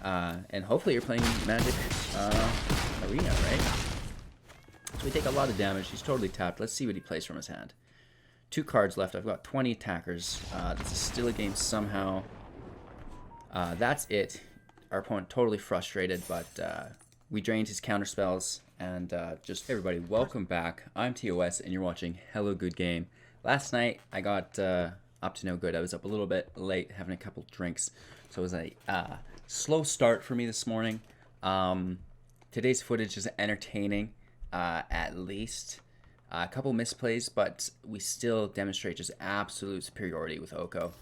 And hopefully you're playing Magic Arena, right? So we take a lot of damage. He's totally tapped. Let's see what he plays from his hand. 2 cards left. I've got 20 attackers. This is still a game somehow. That's it. Our opponent totally frustrated, but we drained his counter spells. And just everybody, welcome back. I'm TOS, and you're watching Hello Good Game. Last night, I got up to no good. I was up a little bit late, having a couple drinks. So it was a slow start for me this morning. Today's footage is entertaining, at least. A couple misplays, but we still demonstrate just absolute superiority with OKO.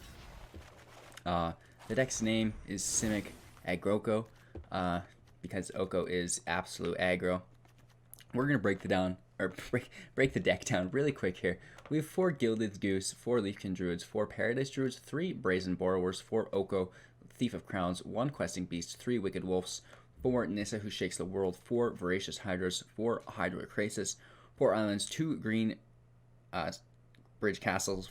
The deck's name is Simic Aggro Deck, because OKO is absolute aggro. We're gonna break the deck down really quick here. We have 4 Gilded Goose, 4 Leafkin Druids, 4 Paradise Druids, 3 Brazen Borrowers, 4 OKO Thief of Crowns, 1 Questing Beast, 3 Wicked Wolves, 4 Nissa Who Shakes the World, 4 Voracious Hydras, 4 Hydro Krasis, 4 Islands, 2 Green Bridge Castles,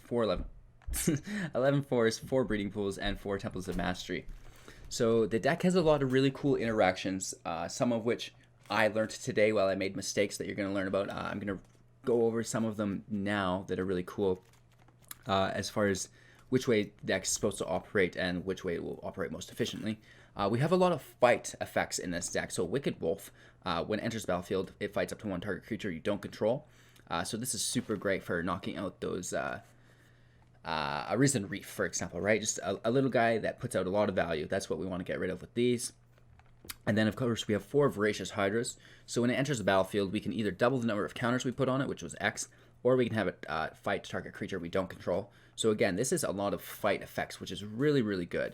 11 Forests, 4 Breeding Pools, and 4 Temples of Mastery. So the deck has a lot of really cool interactions, some of which I learned today while I made mistakes that you're going to learn about. I'm going to go over some of them now that are really cool, as far as which way the deck's supposed to operate and which way it will operate most efficiently. We have a lot of fight effects in this deck. So Wicked Wolf, when it enters the battlefield, it fights up to 1 target creature you don't control. So this is super great for knocking out those, a Risen Reef, for example, right? Just a little guy that puts out a lot of value. That's what we want to get rid of with these. And then, of course, we have 4 Voracious Hydras. So when it enters the battlefield, we can either double the number of counters we put on it, which was X, or we can have it fight target creature we don't control. So again, this is a lot of fight effects, which is really, really good.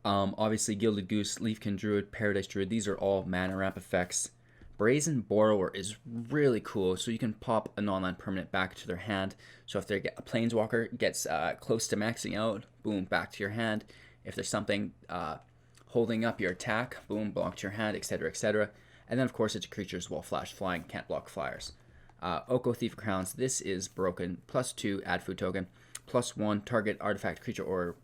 Obviously, Gilded Goose, Leafkin Druid, Paradise Druid, these are all mana ramp effects. Brazen Borrower is really cool, so you can pop a non-land permanent back to their hand. So if a Planeswalker gets close to maxing out, boom, back to your hand. If there's something holding up your attack, boom, block to your hand, etc., etc. And then, of course, it's creatures while flash flying, can't block flyers. OKO Thief of Crowns, this is broken. +2, add food token. +1, target artifact creature or...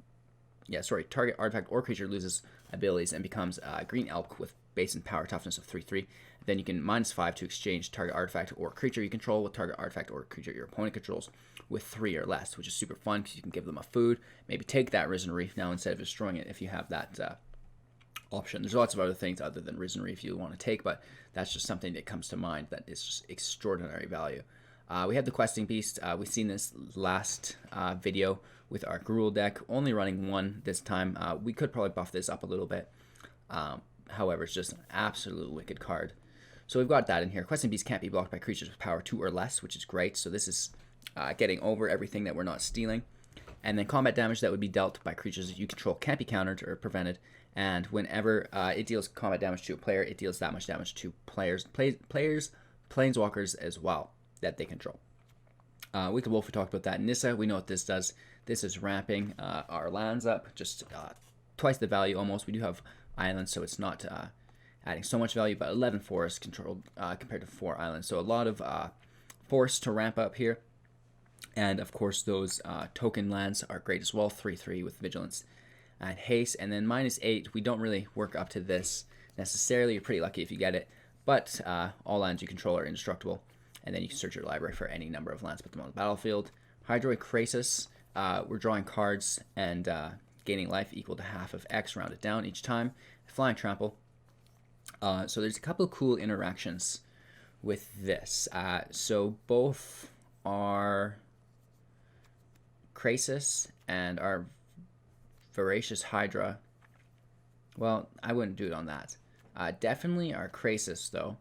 target artifact or creature loses abilities and becomes green elk with base and power toughness of 3/3. Then you can -5 to exchange target artifact or creature you control with target artifact or creature your opponent controls with 3 or less, which is super fun because you can give them a food. Maybe take that Risen Reef now instead of destroying it if you have that option. There's lots of other things other than Risen Reef you want to take, but that's just something that comes to mind that is just extraordinary value. We have the Questing Beast. We've seen this last video with our Gruul deck, only running 1 this time. We could probably buff this up a little bit. However, it's just an absolute wicked card. So we've got that in here. Questing Beast can't be blocked by creatures with power 2 or less, which is great. So this is getting over everything that we're not stealing. And then combat damage that would be dealt by creatures that you control can't be countered or prevented. And whenever it deals combat damage to a player, it deals that much damage to players, planeswalkers as well that they control. Wicked Wolf, we talked about that. Nissa, we know what this does. This is ramping our lands up, just twice the value almost. We do have islands, so it's not adding so much value, but 11 forests controlled compared to 4 islands. So a lot of force to ramp up here. And of course, those token lands are great as well. 3/3 with Vigilance and Haste. And then -8, we don't really work up to this necessarily. You're pretty lucky if you get it. But all lands you control are indestructible. And then you can search your library for any number of lands, put them on the battlefield. Hydro Krasis, we're drawing cards and gaining life equal to half of X, rounded down each time. Flying Trample. So there's a couple of cool interactions with this. So both our Krasis and our Voracious Hydra, well, I wouldn't do it on that. Definitely our Krasis, though.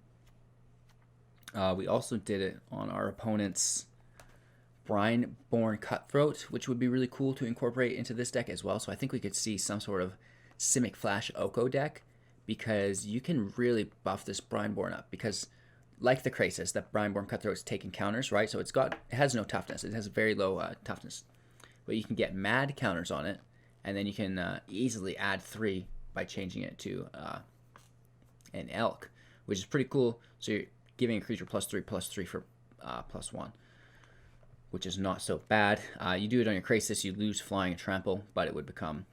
We also did it on our opponent's Brineborn Cutthroat, which would be really cool to incorporate into this deck as well. So I think we could see some sort of Simic Flash OKO deck, because you can really buff this Brineborn up. Because like the Krasis, that Brineborn Cutthroat's taking counters, right? So it has no toughness. It has very low toughness. But you can get mad counters on it, and then you can easily add 3 by changing it to an elk, which is pretty cool. So you're giving a creature +3/+3 for +1, which is not so bad. You do it on your Krasis, you lose flying and trample, but it would become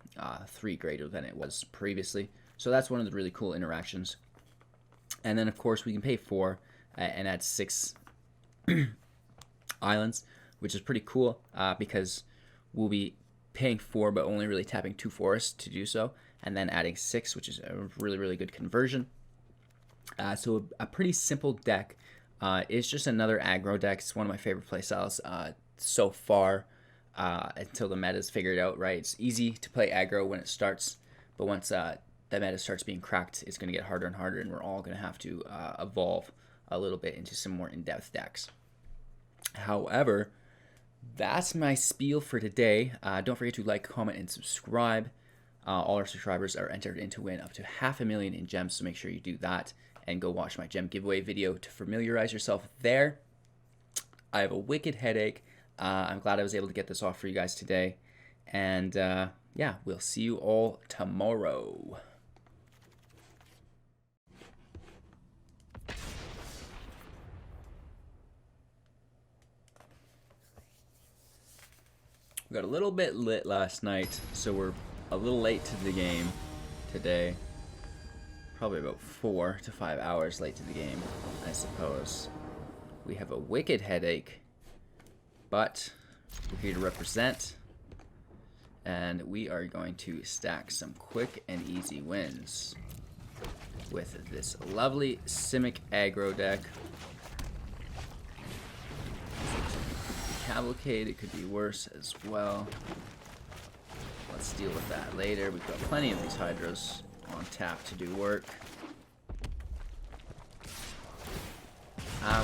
3 greater than it was previously. So that's one of the really cool interactions. And then, of course, we can pay 4 and add 6 islands, which is pretty cool because we'll be paying 4 but only really tapping 2 forests to do so, and then adding 6, which is a really, really good conversion. So a pretty simple deck. It's just another aggro deck. It's one of my favorite playstyles so far until the meta is figured out, right? It's easy to play aggro when it starts, but once the meta starts being cracked, it's going to get harder and harder, and we're all going to have to evolve a little bit into some more in-depth decks. However, that's my spiel for today. Don't forget to like, comment, and subscribe. All our subscribers are entered in to win up to 500,000 in gems, so make sure you do that and go watch my gem giveaway video to familiarize yourself there. I have a wicked headache. I'm glad I was able to get this off for you guys today. And yeah, we'll see you all tomorrow. We got a little bit lit last night, so we're a little late to the game today. Probably about 4 to 5 hours late to the game, I suppose. We have a wicked headache, but we're here to represent, and we are going to stack some quick and easy wins with this lovely Simic Aggro Deck. Cavalcade, it could be worse as well. Let's deal with that later. We've got plenty of these Hydras on tap to do work.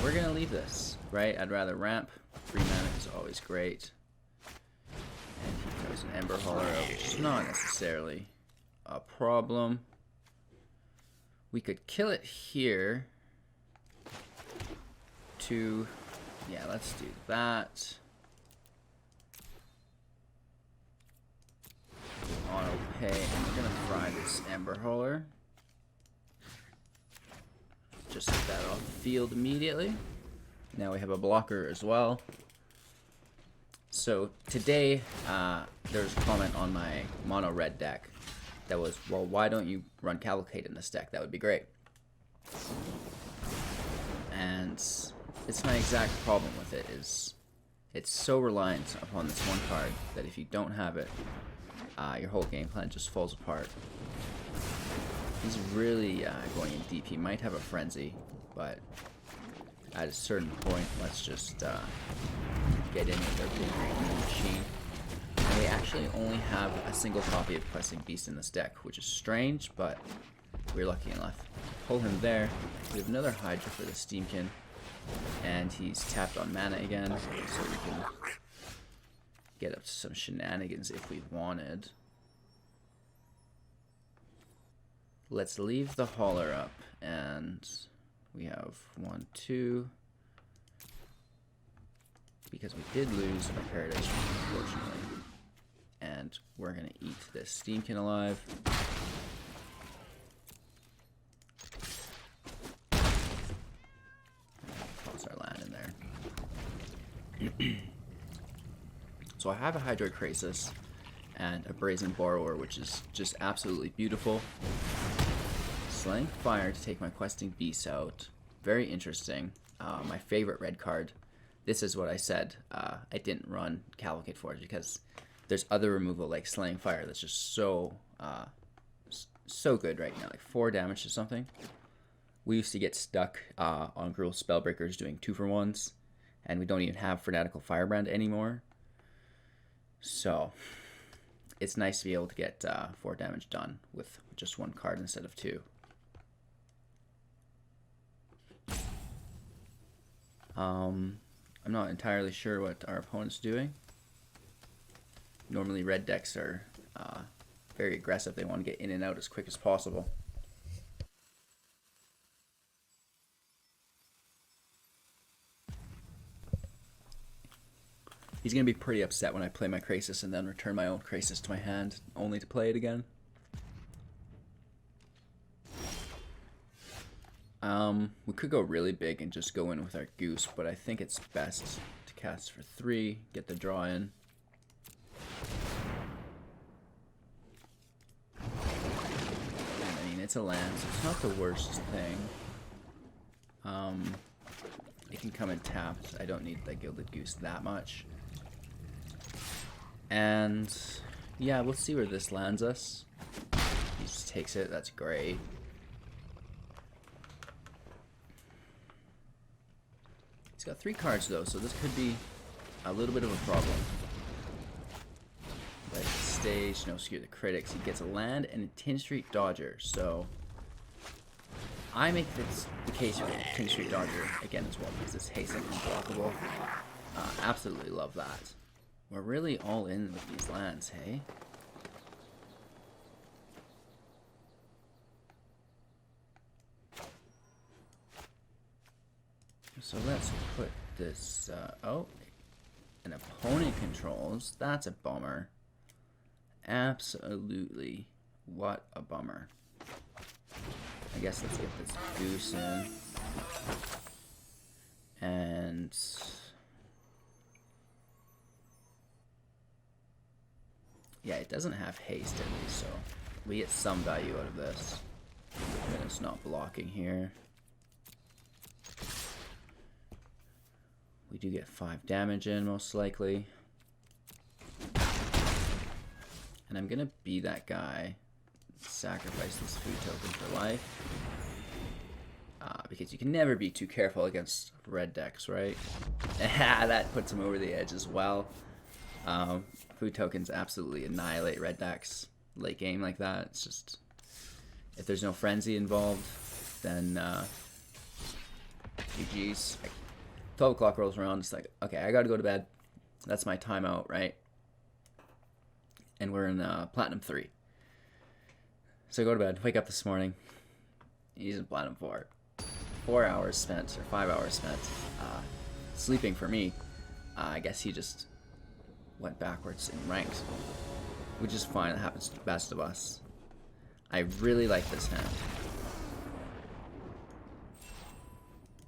We're gonna leave this, right? I'd rather ramp. 3 mana is always great. And he throws an Ember Holler out, which is not necessarily a problem. We could kill it here to... yeah, let's do that. Auto pay, and we're gonna fry this Ember Holler. Just get that off the field immediately. Now we have a blocker as well. So today, there's a comment on my mono red deck that was, well, why don't you run Cavalcade in this deck? That would be great. And it's my exact problem with it, is it's so reliant upon this one card that if you don't have it, your whole game plan just falls apart. He's really going in deep. He might have a Frenzy, but at a certain point, let's just get in with their big green machine. And we actually only have a single copy of Questing Beast in this deck, which is strange, but we're lucky enough. Pull him there. We have another Hydra for the Steamkin, and he's tapped on mana again, so we can get up to some shenanigans if we wanted. Let's leave the Hauler up, and we have 1, 2, because we did lose our Paradise, unfortunately. And we're gonna eat this Steamkin alive. Toss our land in there. So I have a Hydroid Krasis and a Brazen Borrower, which is just absolutely beautiful. Slaying Fire to take my Questing Beast out. Very interesting. My favorite red card. This is what I said I didn't run Cavalcade for, because there's other removal like Slaying Fire that's just so so good right now, like 4 damage to something. We used to get stuck on Gruul Spellbreakers doing 2-for-1s, and we don't even have Fanatical Firebrand anymore. So it's nice to be able to get 4 damage done with just 1 card instead of 2. I'm not entirely sure what our opponent's doing. Normally red decks are very aggressive. They want to get in and out as quick as possible. He's going to be pretty upset when I play my Krasis and then return my own Krasis to my hand, only to play it again. We could go really big and just go in with our Goose, but I think it's best to cast for 3, get the draw in. It's a land, so it's not the worst thing. It can come in tapped. I don't need the Gilded Goose that much. And yeah, we'll see where this lands us. He just takes it. That's great. He's got 3 cards though, so this could be a little bit of a problem. But stage, no skew the critics. He gets a land and a Tin Street Dodger, so I make this the case for Tin Street Dodger again as well because it's haste and unblockable. Absolutely love that. We're really all in with these lands, hey? So let's put this, oh, an opponent controls. That's a bummer. Absolutely. What a bummer. I guess let's get this goose in. And yeah, it doesn't have haste at least, so we get some value out of this. And it's not blocking here. We do get 5 damage in, most likely. And I'm gonna be that guy. Sacrifice this food token for life. Because you can never be too careful against red decks, right? That puts him over the edge as well. Food tokens absolutely annihilate red decks late game like that. It's just, if there's no frenzy involved, then GG's. 12 o'clock rolls around, it's like, okay, I gotta go to bed. That's my timeout, right? And we're in Platinum 3. So go to bed, wake up this morning. He's in Platinum 4. 4 hours spent, or 5 hours spent, sleeping for me. I guess he just went backwards in ranks, which is fine. It happens to the best of us. I really like this hand.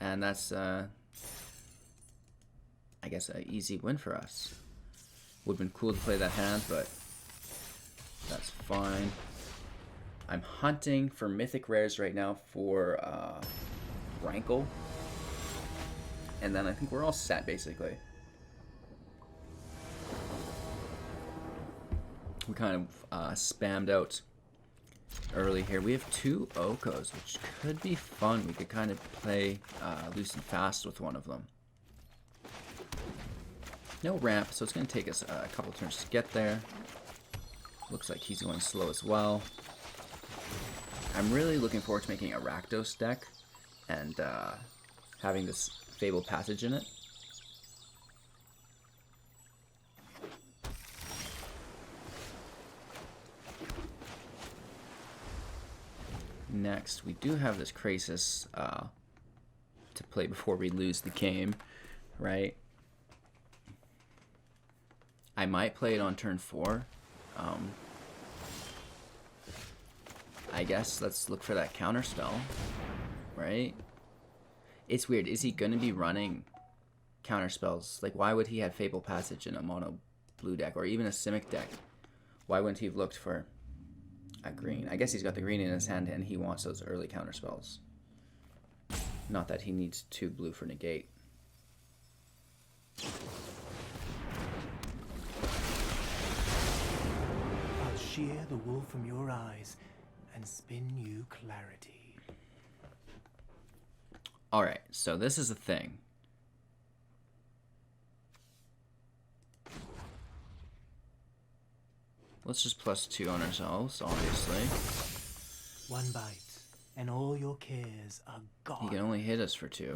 And that's, I guess, an easy win for us. Would have been cool to play that hand, but that's fine. I'm hunting for mythic rares right now for Rankle. And then I think we're all set, basically. We kind of spammed out early here. We have 2 Okos, which could be fun. We could kind of play loose and fast with one of them. No ramp, so it's going to take us a couple turns to get there. Looks like he's going slow as well. I'm really looking forward to making a Rakdos deck and having this Fabled Passage in it. Next, we do have this Krasis to play before we lose the game, right? I might play it on turn 4. I guess let's look for that counter spell, right? It's weird. Is he going to be running counter spells? Like, why would he have Fabled Passage in a mono blue deck or even a Simic deck? Why wouldn't he have looked for a green? I guess he's got the green in his hand and he wants those early counter spells. Not that he needs 2 blue for negate. I'll shear the wool from your eyes and spin you clarity. Alright, so this is a thing. Let's just +2 on ourselves, obviously. One bite, and all your cares are gone. He can only hit us for 2.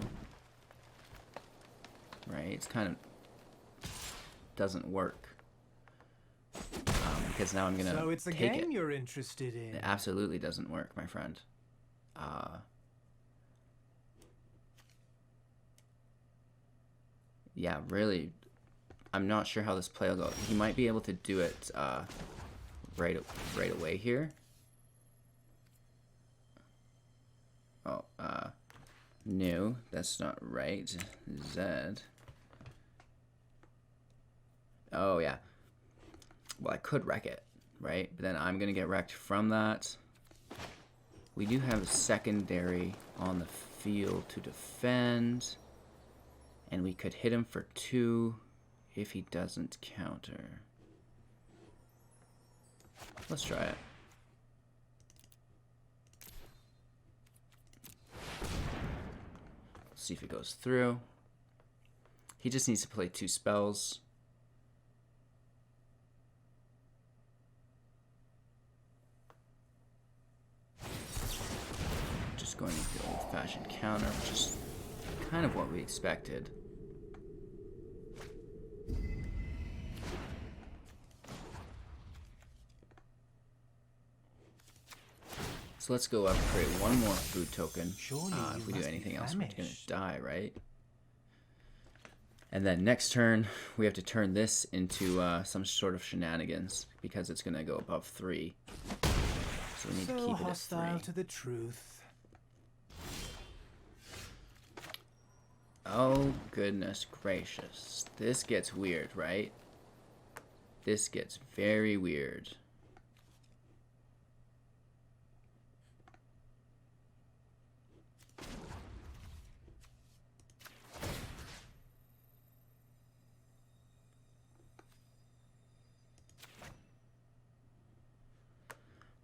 Right, it's kind of doesn't work. Because now I'm gonna So it's a take game it. you're interested in. It absolutely doesn't work, my friend. Yeah, really, I'm not sure how this play will go. He might be able to do it right away here. Oh, no, that's not right. Zed. Oh, yeah. Well, I could wreck it, right? But then I'm going to get wrecked from that. We do have a secondary on the field to defend. And we could hit him for 2 if he doesn't counter. Let's try it. Let's see if it goes through. He just needs to play 2 spells. Just going with the old-fashioned counter, which is kind of what we expected. So let's go upgrade 1 more food token. If we do anything else, we're gonna die, right? And then next turn, we have to turn this into some sort of shenanigans because it's gonna go above 3. So we need to keep it at 3. Hostile to the truth. Oh goodness gracious. This gets weird, right? This gets very weird.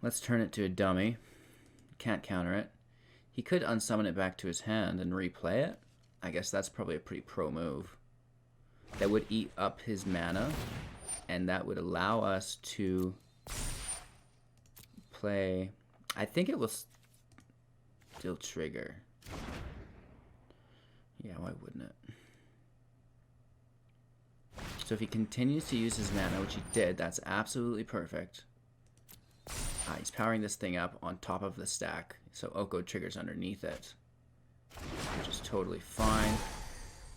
Let's turn it to a dummy. Can't counter it. He could unsummon it back to his hand and replay it. I guess that's probably a pretty pro move. That would eat up his mana, and that would allow us to play... I think it will still trigger. Yeah, why wouldn't it? So if he continues to use his mana, which he did, that's absolutely perfect. He's powering this thing up on top of the stack, so Oko triggers underneath it, which is totally fine.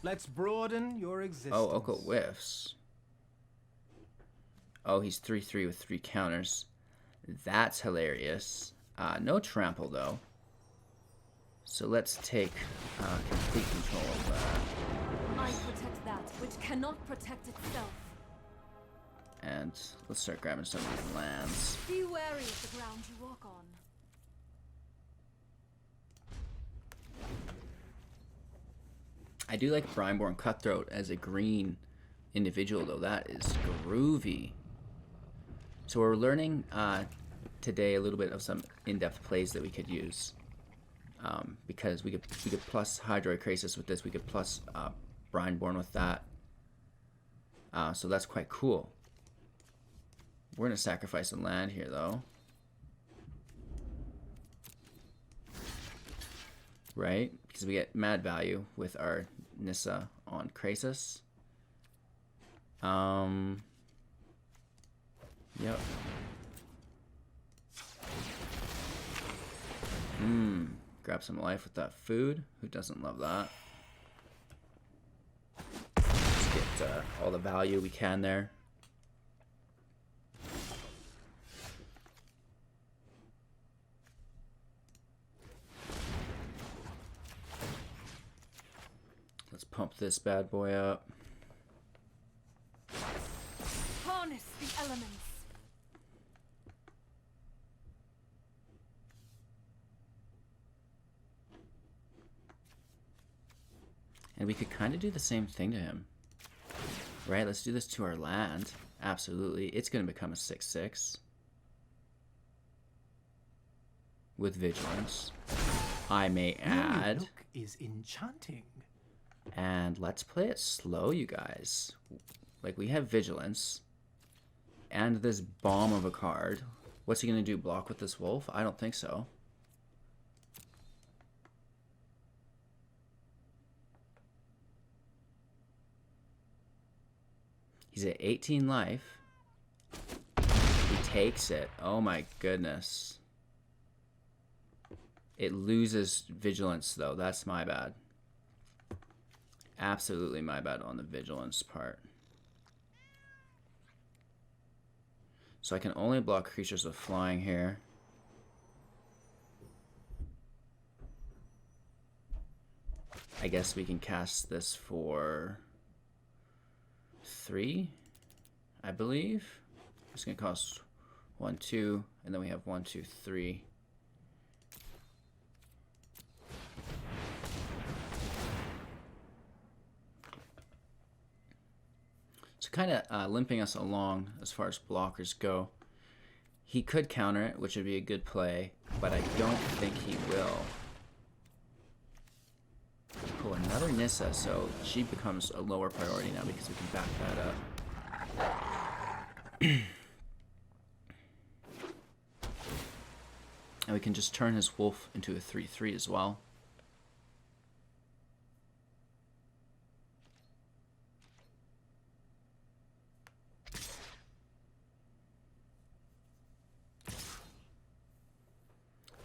Let's broaden your existence. Oh, Oko whiffs. Oh, he's 3/3 with 3 counters. That's hilarious. No trample, though. So let's take complete control of that. I protect that which cannot protect itself. And let's start grabbing some of these lands. Be wary of the ground you walk on. I do like Brineborn Cutthroat as a green individual, though. That is groovy. So we're learning today a little bit of some in-depth plays that we could use. Because we could plus Hydroid Krasis with this. We could plus Brineborn with that. So that's quite cool. We're going to sacrifice a land here, though. Right? Because we get mad value with our Nissa on Krasis. Yep. Grab some life with that food. Who doesn't love that? Let's get all the value we can there. Let's pump this bad boy up. Harness the elements. And we could kind of do the same thing to him. Right, let's do this to our land. Absolutely. It's going to become a 6/6. With Vigilance. I may add. Look is enchanting. And let's play it slow, you guys. Like, we have Vigilance. And this bomb of a card. What's he going to do? Block with this wolf? I don't think so. He's at 18 life. He takes it. Oh my goodness. It loses Vigilance, though. That's my bad. Absolutely my bad on the Vigilance part. So I can only block creatures with flying here. I guess we can cast this for 3, I believe. It's going to cost 1, 2, and then we have 1, 2, 3. kind of limping us along as far as blockers go. He could counter it, which would be a good play, but I don't think he will. Cool, another Nissa, so she becomes a lower priority now because we can back that up. And we can just turn his wolf into a 3/3 as well.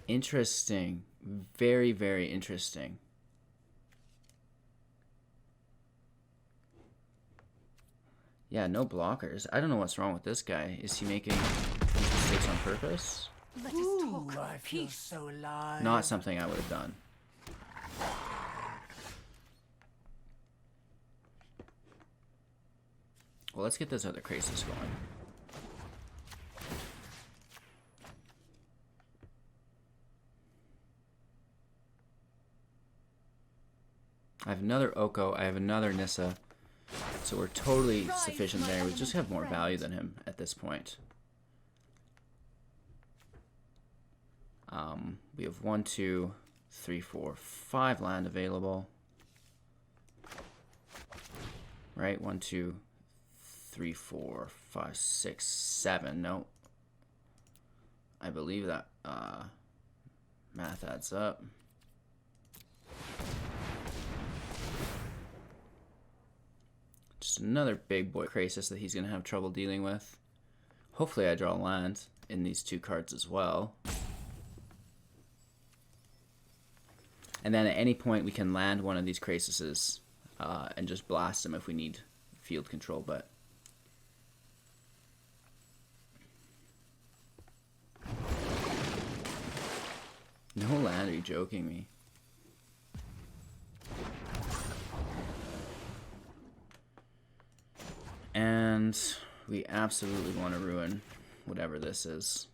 Interesting. Very, very interesting. Yeah, no blockers. I don't know what's wrong with this guy. Is he making these mistakes on purpose? Let us talk I of feel peace. so alive. Not something I would have done. Well, let's get this other crisis going. I have another Oko, I have another Nissa, so we're totally sufficient there. We just have more value than him at this point. We have 1, 2, 3, 4, 5 land available. Right, 1, 2, 3, 4, 5, 6, 7. No, I believe that math adds up. Just another big boy crisis that he's going to have trouble dealing with. Hopefully I draw land in these 2 cards as well. And then at any point we can land one of these crises and just blast him if we need field control. But no land, are you joking me? And we absolutely want to ruin whatever this is.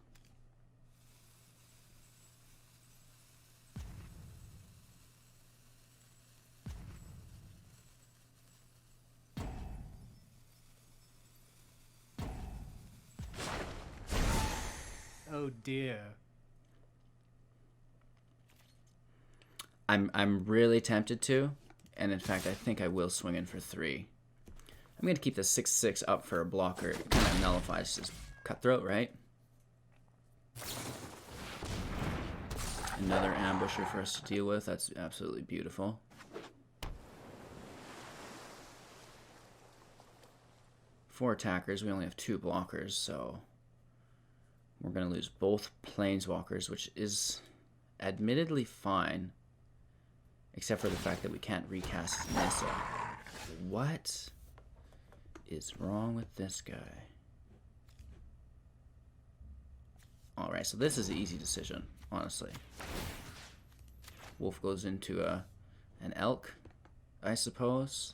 Oh dear. I'm really tempted to, and in fact I think I will swing in for 3. I'm going to keep the 6/6 up for a blocker. It kind of nullifies his cutthroat, right? Another ambusher for us to deal with. That's absolutely beautiful. Four attackers. We only have 2 blockers, so we're going to lose both planeswalkers, which is admittedly fine, except for the fact that we can't recast Nissa. What is wrong with this guy? Alright, so this is an easy decision, honestly. Wolf goes into an elk, I suppose,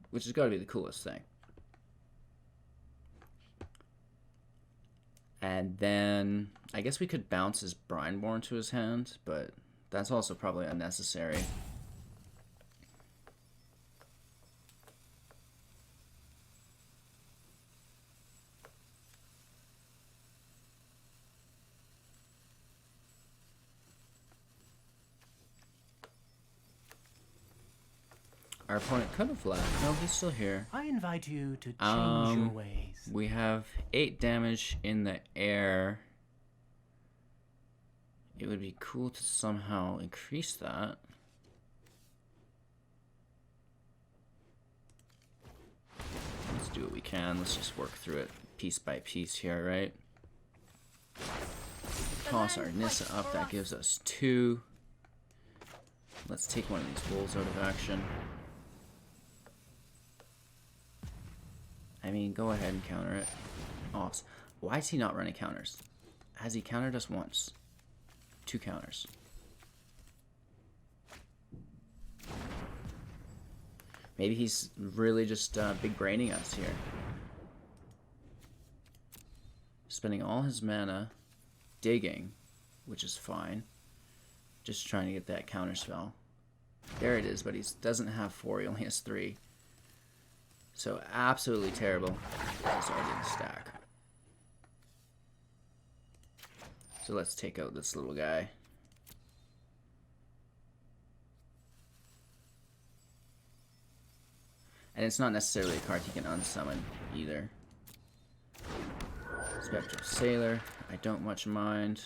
which has got to be the coolest thing. And then I guess we could bounce his Brineborn to his hand, but that's also probably unnecessary. Our opponent could have left. No, he's still here. I invite you to change your ways. We have 8 damage in the air. It would be cool to somehow increase that. Let's do what we can. Let's just work through it piece by piece here, right? Toss our Nissa up. That gives us 2. Let's take one of these wolves out of action. I mean, go ahead and counter it. Oh, why is he not running counters? Has he countered us once? 2 counters. Maybe he's really just big braining us here. Spending all his mana digging, which is fine. Just trying to get that counter spell. There it is, but he doesn't have 4, he only has 3. So absolutely terrible. It's already in the stack. So let's take out this little guy. And it's not necessarily a card he can unsummon either. Spectral Sailor, I don't much mind.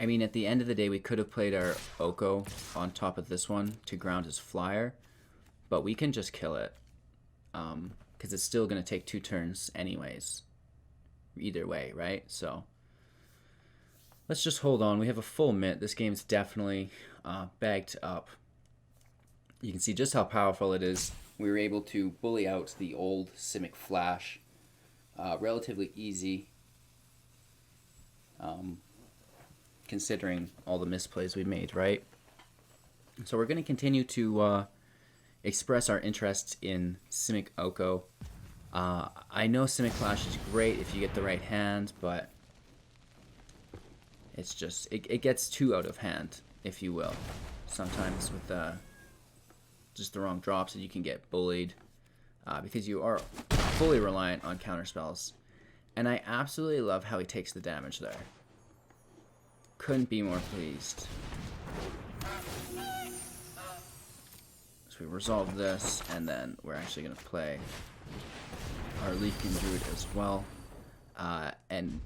I mean, at the end of the day, we could have played our Oko on top of this one to ground his flyer, but we can just kill it, because it's still going to take 2 turns anyways, either way, right? So let's just hold on. We have a full mitt. This game's definitely bagged up. You can see just how powerful it is. We were able to bully out the old Simic Flash relatively easy. Considering all the misplays we made, right? So we're going to continue to express our interest in Simic Oko. I know Simic Flash is great if you get the right hand, but it's just, it gets too out of hand, if you will. Sometimes with just the wrong drops, and you can get bullied because you are fully reliant on counterspells. And I absolutely love how he takes the damage there. Couldn't be more pleased. So we resolve this, and then we're actually going to play our Leafkin Druid as well. And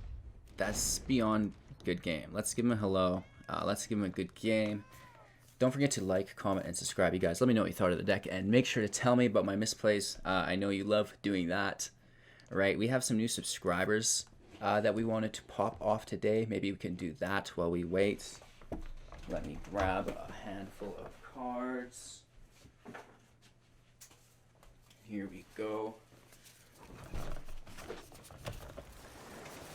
that's beyond good game. Let's give him a hello. Let's give him a good game. Don't forget to like, comment, and subscribe, you guys. Let me know what you thought of the deck, and make sure to tell me about my misplays. I know you love doing that. All right, we have some new subscribers that we wanted to pop off today. Maybe we can do that while we wait. Let me grab a handful of cards. Here we go.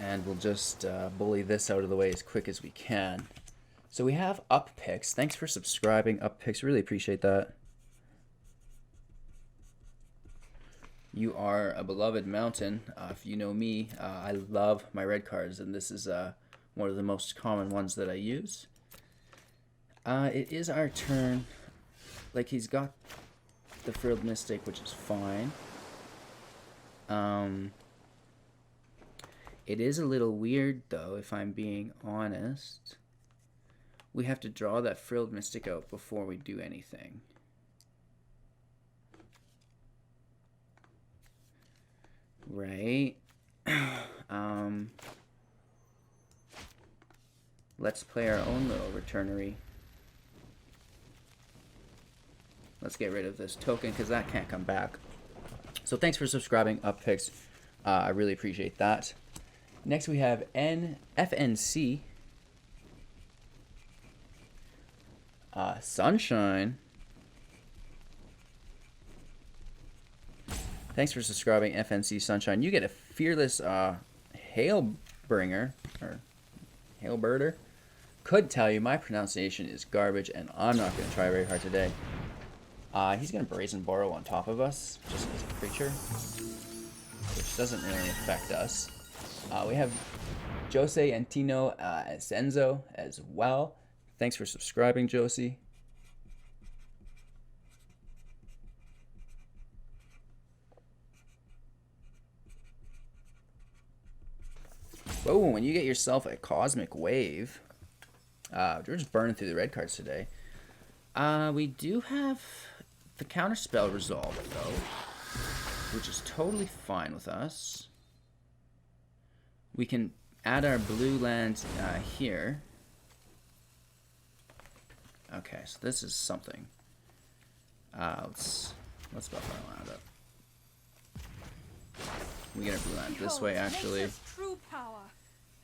And we'll just bully this out of the way as quick as we can. So we have Up Picks. Thanks for subscribing, Up Picks. Really appreciate that. You are a beloved mountain. If you know me, I love my red cards, and this is one of the most common ones that I use. It is our turn. Like, he's got the Frilled Mystic, which is fine. It is a little weird, though, if I'm being honest. We have to draw that Frilled Mystic out before we do anything. Right. Let's play our own little returnery. Let's get rid of this token because that can't come back. So thanks for subscribing, Up Picks. I really appreciate that. Next we have FNC. Sunshine. Thanks for subscribing, FNC Sunshine. You get a fearless Hailbringer, or Hailbirder. Could tell you my pronunciation is garbage, and I'm not going to try very hard today. He's going to Brazen Borrow on top of us, just as a creature, which doesn't really affect us. We have Jose and Tino as Enzo as well. Thanks for subscribing, Josie. Whoa, when you get yourself a Cosmic Wave, we're just burning through the red cards today. We do have the Counterspell resolved, though, which is totally fine with us. We can add our blue land here. Okay, so this is something. Let's buff our land up. We get our blue land this way, actually.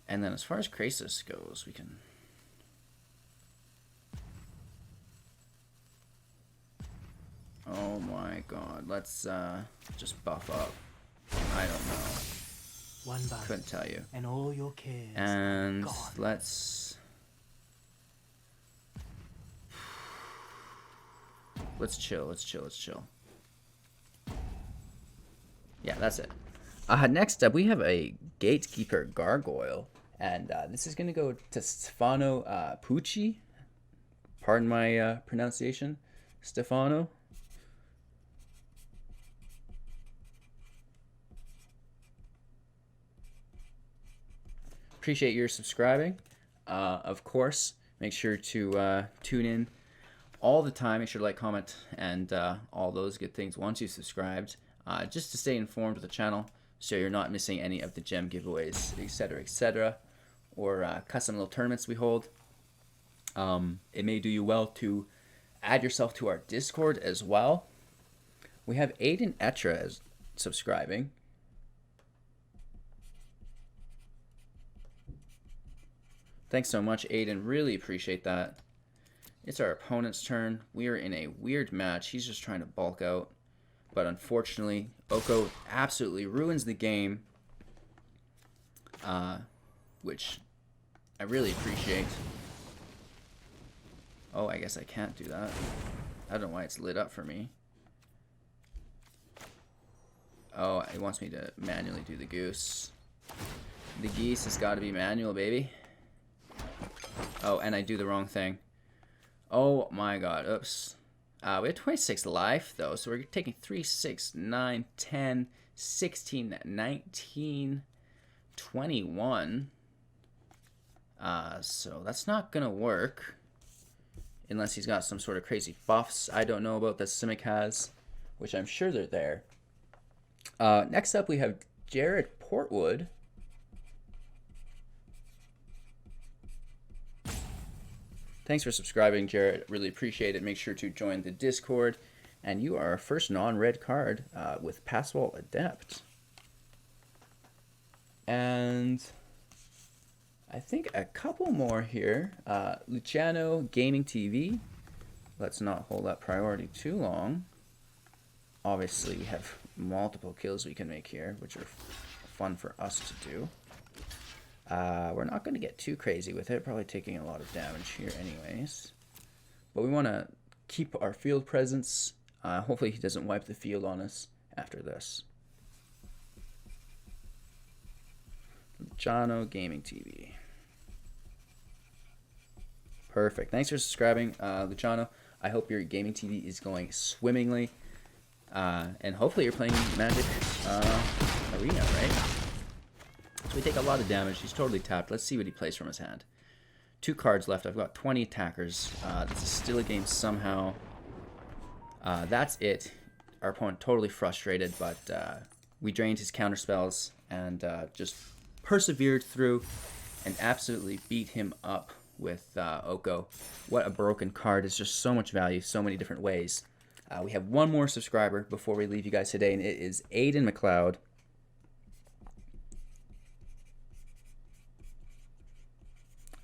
And then as far as Krasis goes, we can... Oh my god, let's just buff up. I don't know. One bite, Couldn't tell you. and all your cares And gone. let's chill. Let's chill. Yeah, that's it. Next up, we have a Gatekeeper Gargoyle. And this is going to go to Stefano Pucci. Pardon my pronunciation. Stefano. Appreciate your subscribing. Of course, make sure to tune in all the time. Make sure to like, comment, and all those good things once you've subscribed. Just to stay informed with the channel so you're not missing any of the gem giveaways, etc., or custom little tournaments we hold. It may do you well to add yourself to our Discord as well. We have Aiden Etra as subscribing. Thanks so much, Aiden. Really appreciate that. It's our opponent's turn. We are in a weird match. He's just trying to bulk out. But unfortunately, Oko absolutely ruins the game. Which I really appreciate. Oh, I guess I can't do that. I don't know why it's lit up for me. Oh, it wants me to manually do the goose. The geese has got to be manual, baby. Oh, and I do the wrong thing. Oh my god, oops. We have 26 life, though, so we're taking 3, 6, 9, 10, 16, 19, 21. So that's not gonna work. Unless he's got some sort of crazy buffs I don't know about that Simic has, which I'm sure they're there. Next up, we have Jared Portwood. Thanks for subscribing, Jared. Really appreciate it. Make sure to join the Discord. And you are our first non-red card with Passwall Adept. And I think a couple more here. Luciano Gaming TV. Let's not hold that priority too long. Obviously, we have multiple kills we can make here, which are fun for us to do. We're not going to get too crazy with it, probably taking a lot of damage here anyways. But we want to keep our field presence. Hopefully he doesn't wipe the field on us after this. Luciano Gaming TV. Perfect. Thanks for subscribing, Luciano. I hope your gaming TV is going swimmingly. And hopefully you're playing Magic Arena, right? So we take a lot of damage. He's totally tapped. Let's see what he plays from his hand. 2 cards left. I've got 20 attackers. This is still a game somehow. That's it. Our opponent totally frustrated, but we drained his counter spells and just persevered through and absolutely beat him up with Oko. What a broken card. It's just so much value, so many different ways. We have one more subscriber before we leave you guys today, and it is Aiden McLeod.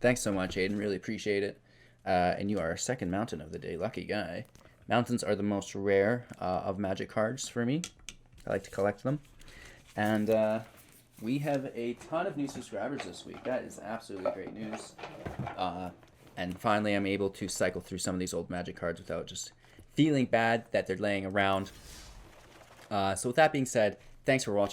Thanks so much, Aiden. Really appreciate it. And you are our second mountain of the day. Lucky guy. Mountains are the most rare of Magic cards for me. I like to collect them. And we have a ton of new subscribers this week. That is absolutely great news. And finally, I'm able to cycle through some of these old Magic cards without just feeling bad that they're laying around. So with that being said, thanks for watching.